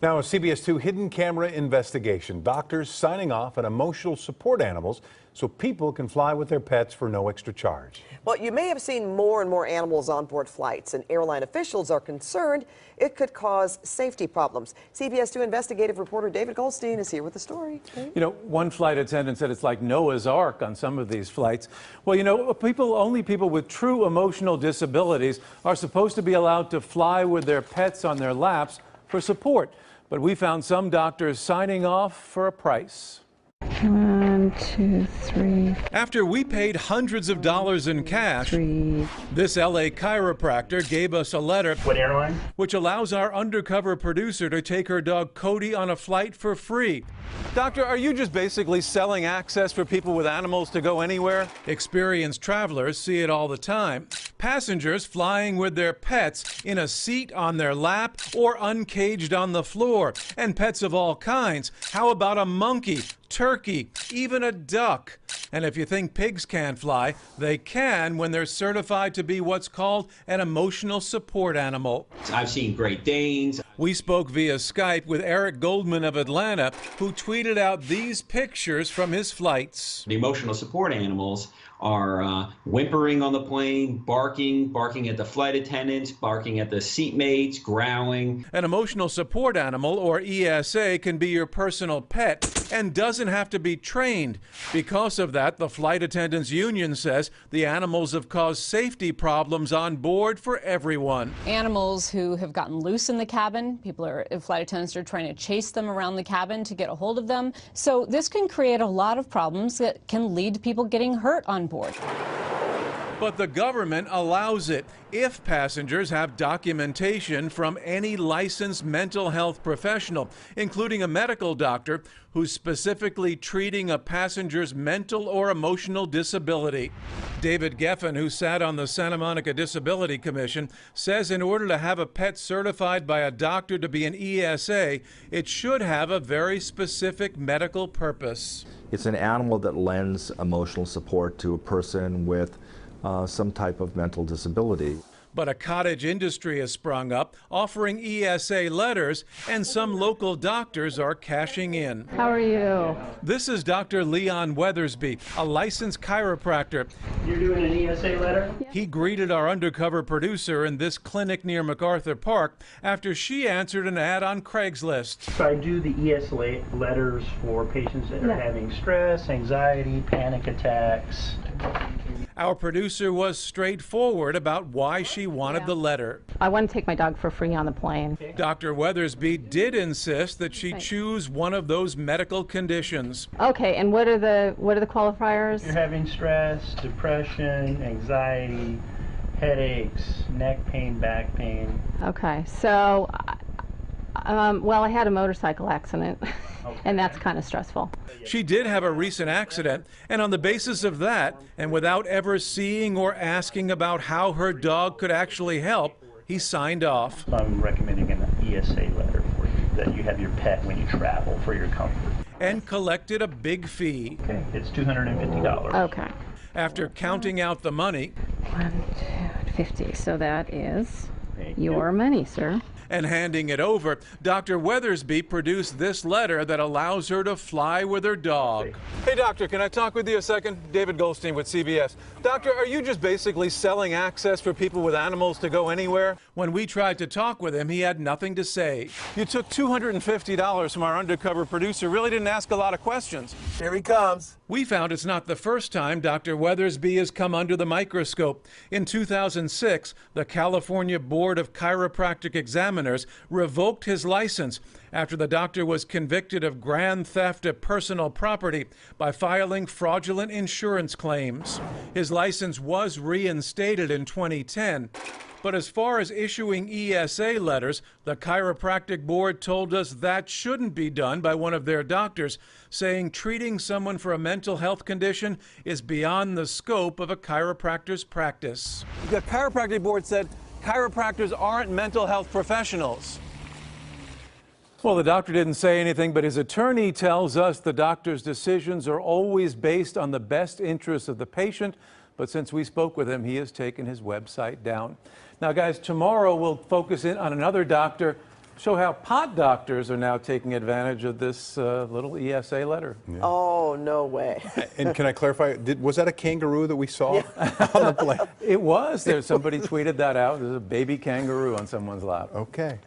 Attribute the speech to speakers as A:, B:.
A: Now, a CBS 2 hidden camera investigation. Doctors signing off on emotional support animals so people can fly with their pets for no extra charge.
B: Well, you may have seen more and more animals on board flights, and airline officials are concerned it could cause safety problems. CBS 2 investigative reporter David Goldstein is here with the story. Dave?
C: You know, one flight attendant said it's like Noah's Ark on some of these flights. Well, you know, only people with true emotional disabilities are supposed to be allowed to fly with their pets on their laps for support. But we found some doctors signing off for a price.
D: 1, 2, 3.
C: After we paid hundreds of dollars in cash,
D: 3.
C: this LA chiropractor gave us a letter.
E: What airline?
C: Which allows our undercover producer to take her dog Cody on a flight for free. Doctor, are you just basically selling access for people with animals to go anywhere? Experienced travelers see it all the time. Passengers flying with their pets in a seat on their lap or uncaged on the floor. And pets of all kinds. How about a monkey, turkey, even a duck? And if you think pigs can't fly, they can when they're certified to be what's called an emotional support animal.
F: I've seen Great Danes.
C: We spoke via Skype with Eric Goldman of Atlanta, who tweeted out these pictures from his flights.
F: The emotional support animals are whimpering on the plane, barking at the flight attendants, barking at the seatmates, growling.
C: An emotional support animal, or ESA, can be your personal pet and doesn't have to be trained. Because of that, the flight attendants union says the animals have caused safety problems on board for everyone.
G: Animals who have gotten loose in the cabin, flight attendants are trying to chase them around the cabin to get a hold of them. So this can create a lot of problems that can lead to people getting hurt on board.
C: But the government allows it if passengers have documentation from any licensed mental health professional, including a medical doctor who's specifically treating a passenger's mental or emotional disability. David Geffen, who sat on the Santa Monica Disability Commission, says in order to have a pet certified by a doctor to be an ESA, it should have a very specific medical purpose.
H: It's an animal that lends emotional support to a person with some type of mental disability.
C: But a cottage industry has sprung up, offering ESA letters, and some local doctors are cashing in.
D: How are you?
C: This is Dr. Leon Weathersby, a licensed chiropractor.
E: You're doing an ESA letter?
C: He greeted our undercover producer in this clinic near MacArthur Park after she answered an ad on Craigslist.
E: So I do the ESA letters for patients that are having stress, anxiety, panic attacks.
C: Our producer was straightforward about why she wanted the letter.
D: I want to take my dog for free on the plane.
C: Dr. Weathersby did insist that she choose one of those medical conditions.
D: Okay, and what are the qualifiers?
E: You're having stress, depression, anxiety, headaches, neck pain, back pain.
D: Okay, so well, I had a motorcycle accident, and that's kind of stressful.
C: She did have a recent accident, and on the basis of that, and without ever seeing or asking about how her dog could actually help, he signed off.
E: I'm recommending an ESA letter for you, that you have your pet when you travel for your comfort. And
C: collected a big fee.
E: Okay, it's $250.
D: Okay.
C: After counting out the money.
D: 150, so that is your money, sir.
C: And handing it over, Dr. Weathersby produced this letter that allows her to fly with her dog. Hey, doctor, can I talk with you a second? David Goldstein with CBS. Doctor, are you just basically selling access for people with animals to go anywhere? When we tried to talk with him, he had nothing to say. You took $250 from our undercover producer, really didn't ask a lot of questions.
I: Here he comes.
C: We found it's not the first time Dr. Weathersby has come under the microscope. In 2006, the California Board of Chiropractic Examiners revoked his license after the doctor was convicted of grand theft of personal property by filing fraudulent insurance claims. His license was reinstated in 2010. But as far as issuing ESA letters, the chiropractic board told us that shouldn't be done by one of their doctors, saying treating someone for a mental health condition is beyond the scope of a chiropractor's practice.
I: The chiropractic board said chiropractors aren't mental health professionals.
C: Well, the doctor didn't say anything, but his attorney tells us the doctor's decisions are always based on the best interests of the patient. But since we spoke with him, he has taken his website down. Now, guys, tomorrow we'll focus in on another doctor show how pot doctors are now taking advantage of this little ESA letter.
B: Oh, no way.
A: And can I clarify, was that a kangaroo that we saw on the plane?
C: It was. Somebody tweeted that out. There's a baby kangaroo on someone's lap.
A: Okay.